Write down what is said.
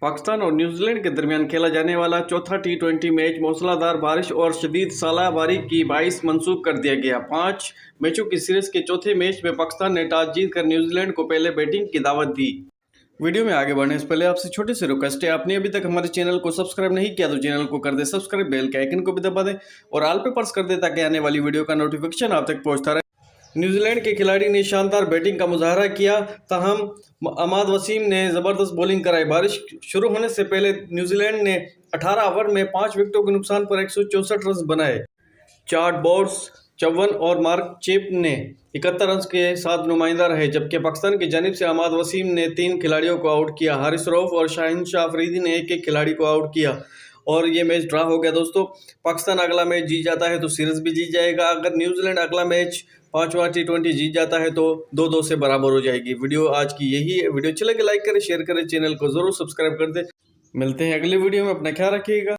पाकिस्तान और न्यूजीलैंड के दरमियान खेला जाने वाला चौथा टी20 मैच मूसलाधार बारिश और शदीद सालाबारी की बाइस मंसूख कर दिया गया। 5 मैचों की सीरीज के चौथे मैच में पाकिस्तान ने टॉस जीतकर न्यूजीलैंड को पहले बैटिंग की दावत दी। वीडियो में आगे बढ़ने से पहले आपसे छोटी सी रिक्वेस्ट है, आपने अभी तक हमारे चैनल को सब्सक्राइब नहीं किया तो चैनल को कर दे सब्सक्राइब, बेल के आइकन को भी दबा दें और ऑल पे प्रेस कर दे ताकि आने वाली वीडियो का नोटिफिकेशन आप तक पहुंचता रहे। न्यूजीलैंड के खिलाड़ी ने शानदार बैटिंग का मुजाहरा किया, ताहम अहमद वसीम ने ज़बरदस्त बॉलिंग कराई। बारिश शुरू होने से पहले न्यूजीलैंड ने 18 ओवर में 5 विकेटों के नुकसान पर 164 रन बनाए। चार्ट बोर्ड्स चौवन और मार्क चेप ने 71 रन के साथ नुमाइंदा रहे, जबकि पाकिस्तान की जानिब से अहमद वसीम ने 3 खिलाड़ियों को आउट किया। हारिस रऊफ और शाहीन शाह अफरीदी ने एक खिलाड़ी को आउट किया और ये मैच ड्रा हो गया। दोस्तों, पाकिस्तान अगला मैच जीत जाता है तो सीरीज भी जीत जाएगा। अगर न्यूजीलैंड अगला मैच 5वां टी20 जीत जाता है तो 2-2 से बराबर हो जाएगी। वीडियो आज की यही है। वीडियो अच्छी लगे लाइक करें, शेयर करें, चैनल को जरूर सब्सक्राइब कर दें। मिलते हैं अगली वीडियो में, अपना ख्याल रखिएगा।